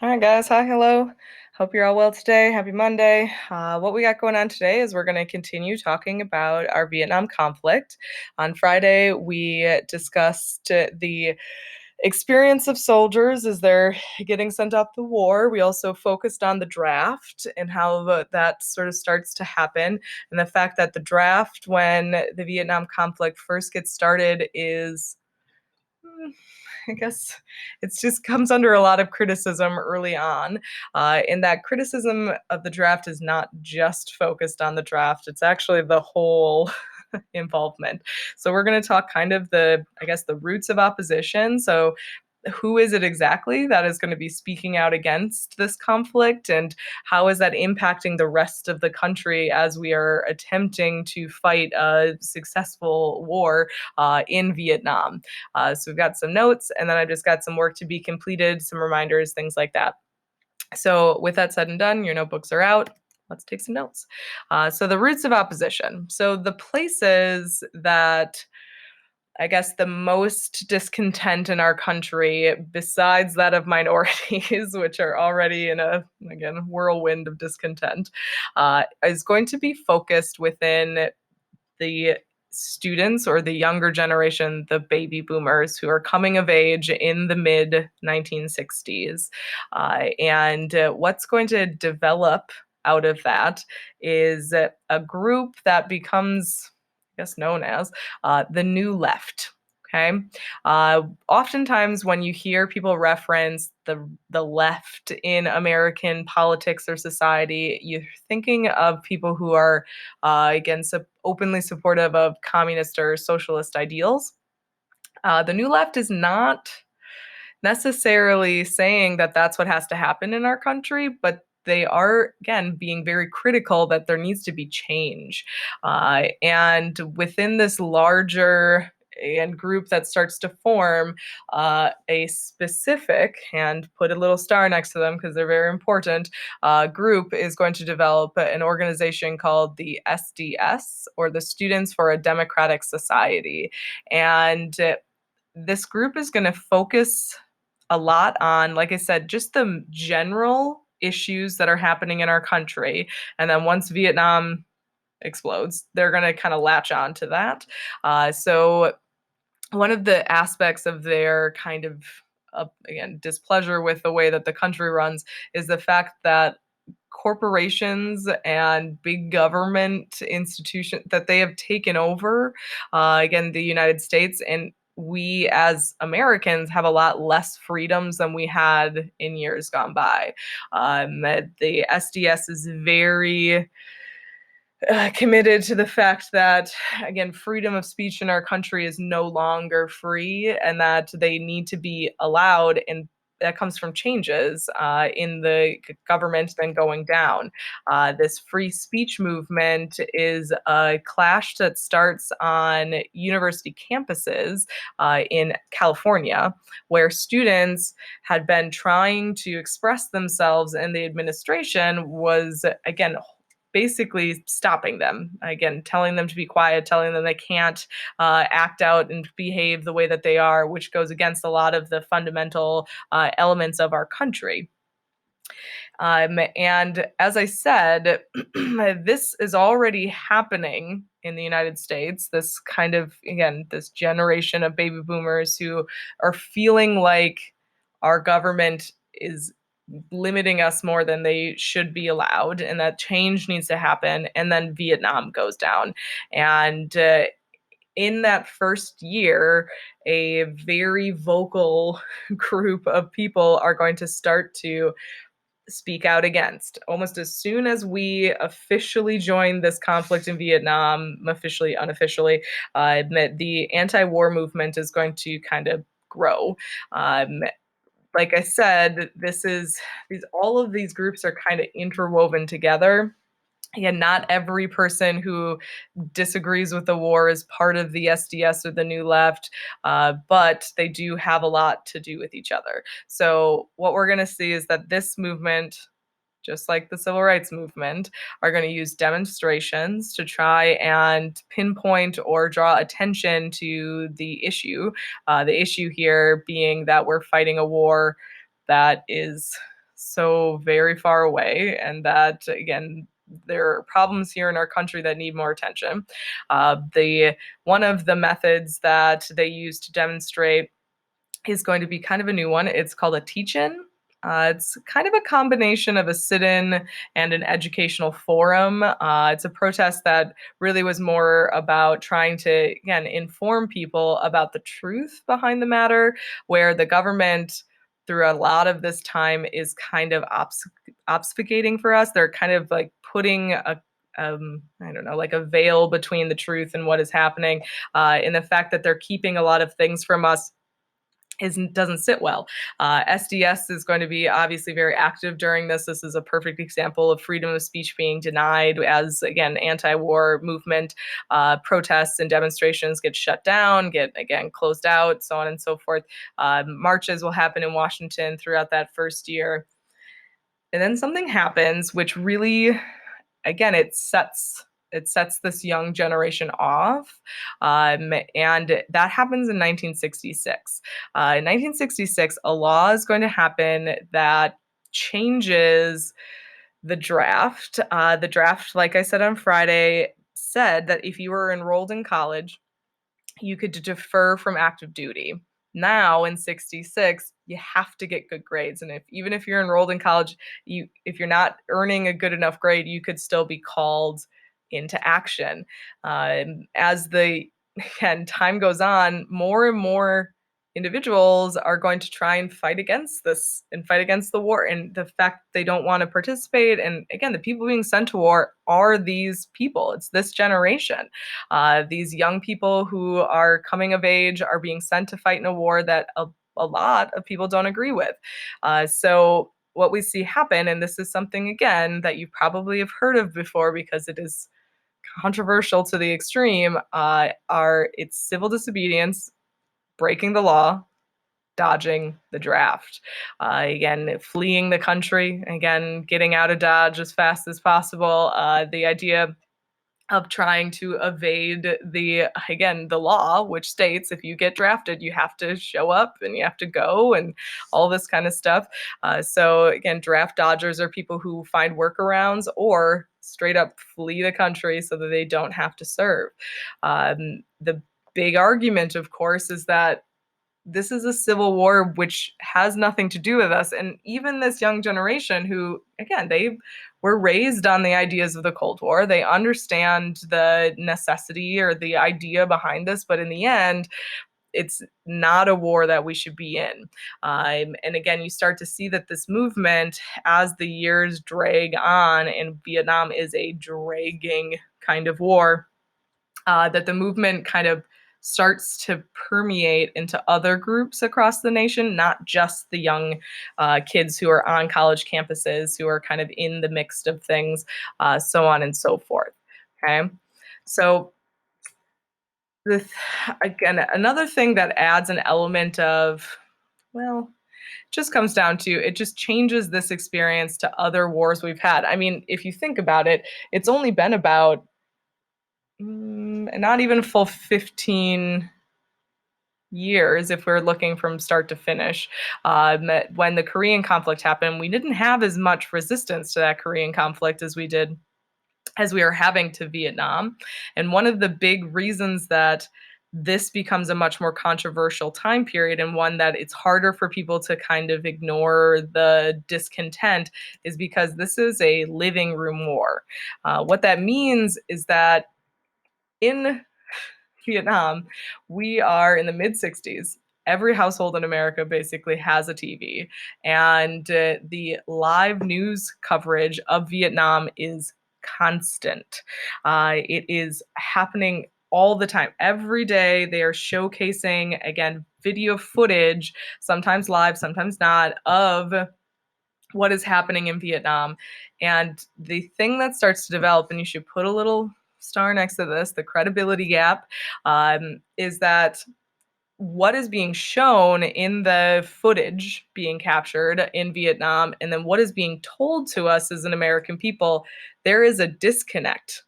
All right, guys. Hi, hello. Hope you're all well today. Happy Monday. What we got going on today is we're going to continue talking about our Vietnam conflict. On Friday, we discussed the experience of soldiers as they're getting sent off to war. We also focused on the draft and how that sort of starts to happen, and the fact that the draft, when the Vietnam conflict first gets started, is I guess it just comes under a lot of criticism early on. And that criticism of the draft is not just focused on the draft, it's actually the whole involvement. So we're going to talk kind of the roots of opposition. So who is it exactly that is going to be speaking out against this conflict, and how is that impacting the rest of the country as we are attempting to fight a successful war in Vietnam? So we've got some notes, and then I've just got some work to be completed, some reminders, things like that. So with that said and done, your notebooks are out. Let's take some notes. So the roots of opposition. So the places that I guess the most discontent in our country, besides that of minorities, which are already in a, again, whirlwind of discontent, is going to be focused within the students or the younger generation, the baby boomers who are coming of age in the mid 1960s. And what's going to develop out of that is a group that becomes, I guess, known as the New Left. Okay. Oftentimes, when you hear people reference the left in American politics or society, you're thinking of people who are again, openly supportive of communist or socialist ideals. The New Left is not necessarily saying that that's what has to happen in our country, but they are, again, being very critical that there needs to be change. And within this larger and group that starts to form, a specific, and put a little star next to them because they're very important, group is going to develop an organization called the SDS, or the Students for a Democratic Society. And this group is going to focus a lot on, like I said, just the general issues that are happening in our country. And then once Vietnam explodes, they're going to kind of latch on to that. So one of the aspects of their kind of again, displeasure with the way that the country runs is the fact that corporations and big government institutions that they have taken over, again, the United States, and we as Americans have a lot less freedoms than we had in years gone by. The SDS is very committed to the fact that, again, freedom of speech in our country is no longer free, and that they need to be allowed, and that comes from changes in the government then going down. This free speech movement is a clash that starts on university campuses in California, where students had been trying to express themselves, and the administration was, again, basically stopping them, again, telling them to be quiet, telling them they can't act out and behave the way that they are, which goes against a lot of the fundamental elements of our country. And as I said, this is already happening in the United States. This kind of, again, this generation of baby boomers who are feeling like our government is limiting us more than they should be allowed, and that change needs to happen. And then Vietnam goes down. And in that first year, a very vocal group of people are going to start to speak out against. Almost as soon as we officially join this conflict in Vietnam, officially, unofficially, the anti war movement is going to kind of grow. Like I said, all of these groups are kind of interwoven together. Again, not every person who disagrees with the war is part of the SDS or the New Left, but they do have a lot to do with each other. So what we're going to see is that this movement, just like the civil rights movement, are going to use demonstrations to try and pinpoint or draw attention to the issue. The issue here being that we're fighting a war that is so very far away, and that, again, there are problems here in our country that need more attention. The One of the methods that they use to demonstrate is going to be kind of a new one. It's called a teach-in. It's kind of a combination of a sit-in and an educational forum. It's a protest that really was more about trying to, again, inform people about the truth behind the matter, where the government, through a lot of this time, is kind of obfuscating for us. They're kind of like putting a I don't know, like a veil between the truth and what is happening, in the fact that they're keeping a lot of things from us doesn't sit well. SDS is going to be obviously very active during this. This is a perfect example of freedom of speech being denied as, again, anti-war movement protests and demonstrations get shut down, get, again, closed out, so on and so forth. Marches will happen in Washington throughout that first year. And then something happens which really, again, it sets this young generation off, and that happens in 1966. In 1966, a law is going to happen that changes the draft. The draft, like I said on Friday, said that if you were enrolled in college, you could defer from active duty. Now in 66, you have to get good grades. And even if you're enrolled in college, if you're not earning a good enough grade, you could still be called into action. As the again, time goes on, more and more individuals are going to try and fight against this and fight against the war and the fact they don't want to participate. And again, the people being sent to war are these people. It's this generation. These young people who are coming of age are being sent to fight in a war that a lot of people don't agree with. So what we see happen, and this is something, again, that you probably have heard of before because it is controversial to the extreme, are it's civil disobedience, breaking the law, dodging the draft. Again, fleeing the country, again, getting out of Dodge as fast as possible. The idea of trying to evade the law, which states if you get drafted, you have to show up and you have to go and all this kind of stuff. So again, draft dodgers are people who find workarounds or straight up flee the country so that they don't have to serve. The big argument, of course, is that this is a civil war which has nothing to do with us. And even this young generation who, again, they were raised on the ideas of the Cold War. They understand the necessity or the idea behind this, but in the end, it's not a war that we should be in. And again, you start to see that this movement, as the years drag on, and Vietnam is a dragging kind of war, that the movement kind of starts to permeate into other groups across the nation, not just the young kids who are on college campuses, who are kind of in the mix of things, so on and so forth. Okay. So, this, again, another thing that adds an element of, well, just comes down to it just changes this experience to other wars we've had. I mean, if you think about it, it's only been about not even full 15 years if we're looking from start to finish. When the Korean conflict happened, we didn't have as much resistance to that Korean conflict as we are having to Vietnam. And one of the big reasons that this becomes a much more controversial time period, and one that it's harder for people to kind of ignore the discontent, is because this is a living room war. What that means is that in Vietnam, we are in the mid 60s. Every household in America basically has a TV, and the live news coverage of Vietnam is constant. It is happening all the time. Every day they are showcasing, again, video footage, sometimes live, sometimes not, of what is happening in Vietnam. And the thing that starts to develop, and you should put a little star next to this, the credibility gap, is that what is being shown in the footage being captured in Vietnam and then what is being told to us as an American people, there is a disconnect.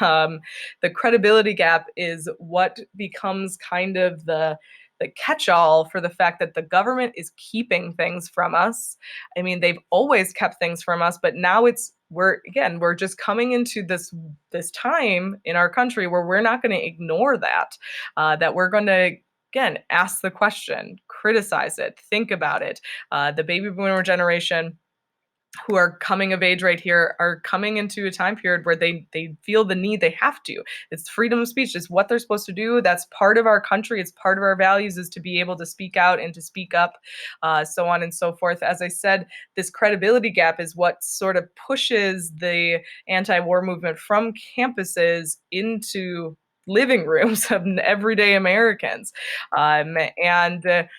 Um, the credibility gap is what becomes kind of the the catch-all for the fact that the government is keeping things from us. I mean, they've always kept things from us, but now we're just coming into this time in our country where we're not going to ignore that we're going to again ask the question, criticize it, think about it. The baby boomer generation who are coming of age right here are coming into a time period where they feel the need, they have to. It's freedom of speech, it's what they're supposed to do. That's part of our country, it's part of our values, is to be able to speak out and to speak up, so on and so forth. As I said, this credibility gap is what sort of pushes the anti-war movement from campuses into living rooms of everyday Americans. And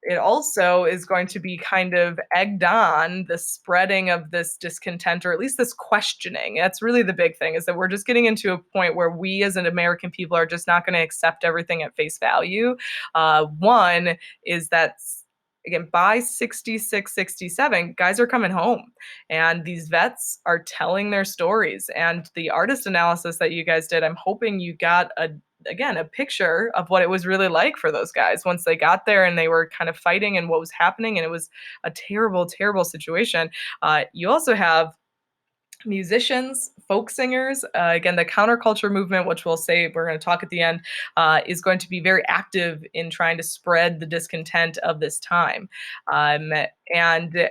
It also is going to be kind of egged on the spreading of this discontent, or at least this questioning. That's really the big thing, is that we're just getting into a point where we as an American people are just not going to accept everything at face value. One is that, again, by 66, 67, guys are coming home and these vets are telling their stories. And the artist analysis that you guys did, I'm hoping you got a picture of what it was really like for those guys once they got there and they were kind of fighting and what was happening. And it was a terrible, terrible situation. You also have musicians, folk singers. Again, the counterculture movement, which we'll say we're going to talk at the end, is going to be very active in trying to spread the discontent of this time. And again,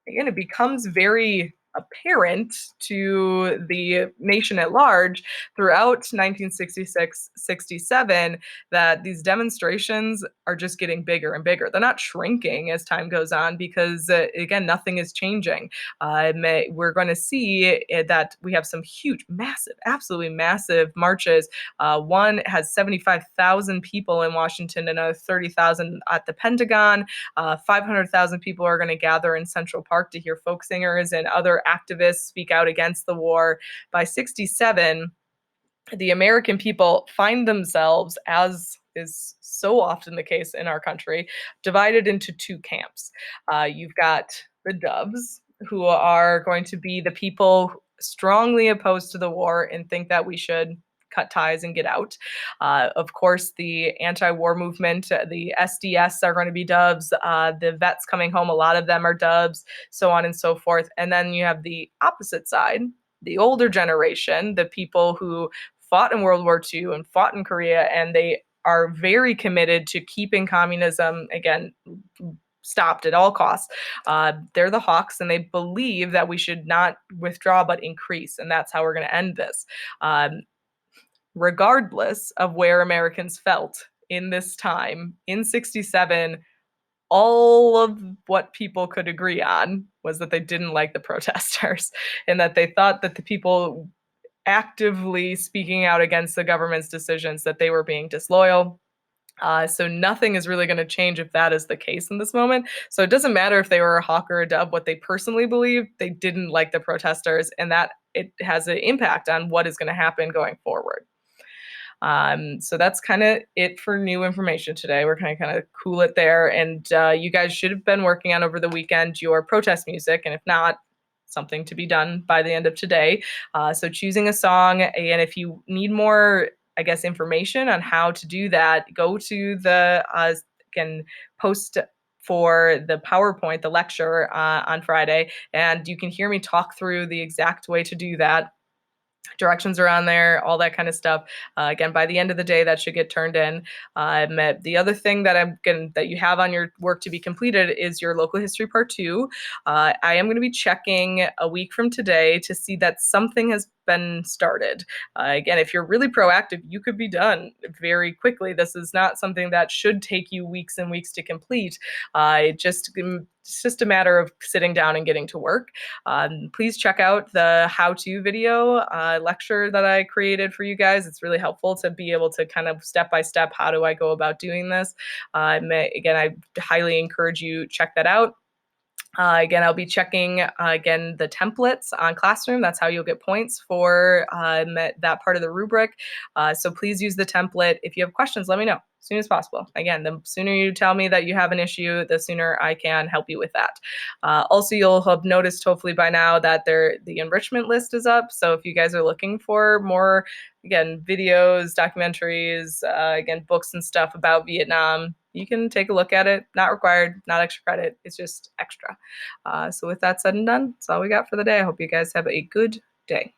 it becomes very apparent to the nation at large throughout 1966-67 that these demonstrations are just getting bigger and bigger. They're not shrinking as time goes on because, again, nothing is changing. We're going to see that we have some huge, massive, absolutely massive marches. One has 75,000 people in Washington and another 30,000 at the Pentagon. 500,000 people are going to gather in Central Park to hear folk singers and other activists speak out against the war. By 67, the American people find themselves, as is so often the case in our country, divided into two camps. You've got the Dubs, who are going to be the people strongly opposed to the war and think that we should cut ties and get out. Of course, the anti-war movement, the SDS are going to be Dubs. The vets coming home, a lot of them are Dubs, so on and so forth. And then you have the opposite side, the older generation, the people who fought in World War II and fought in Korea, and they are very committed to keeping communism, again, stopped at all costs. They're the hawks, and they believe that we should not withdraw but increase, and that's how we're going to end this. Regardless of where Americans felt in this time, in 67, all of what people could agree on was that they didn't like the protesters and that they thought that the people actively speaking out against the government's decisions, that they were being disloyal. So nothing is really going to change if that is the case in this moment. So it doesn't matter if they were a hawk or a dove. What they personally believe, they didn't like the protesters, and that it has an impact on what is going to happen going forward. So that's kind of it for new information today. We're kind of cool it there. And you guys should have been working on over the weekend your protest music. And if not, something to be done by the end of today. So choosing a song. And if you need more, I guess, information on how to do that, go to the, again, post for the PowerPoint, the lecture on Friday, and you can hear me talk through the exact way to do that. Directions are on there, all that kind of stuff. Again, by the end of the day, that should get turned in. The other thing that you have on your work to be completed is your local history part 2. I am going to be checking a week from today to see that something has been started. Again, if you're really proactive, you could be done very quickly. This is not something that should take you weeks and weeks to complete. It's just a matter of sitting down and getting to work. Please check out the how-to video lecture that I created for you guys. It's really helpful to be able to kind of step-by-step, how do I go about doing this? Again, I highly encourage you check that out. Again, I'll be checking, the templates on Classroom. That's how you'll get points for that part of the rubric. So please use the template. If you have questions, let me know as soon as possible. Again, the sooner you tell me that you have an issue, the sooner I can help you with that. Also, you'll have noticed hopefully by now that the enrichment list is up. So if you guys are looking for more, again, videos, documentaries, books and stuff about Vietnam, you can take a look at it. Not required, not extra credit. It's just extra. So with that said and done, that's all we got for the day. I hope you guys have a good day.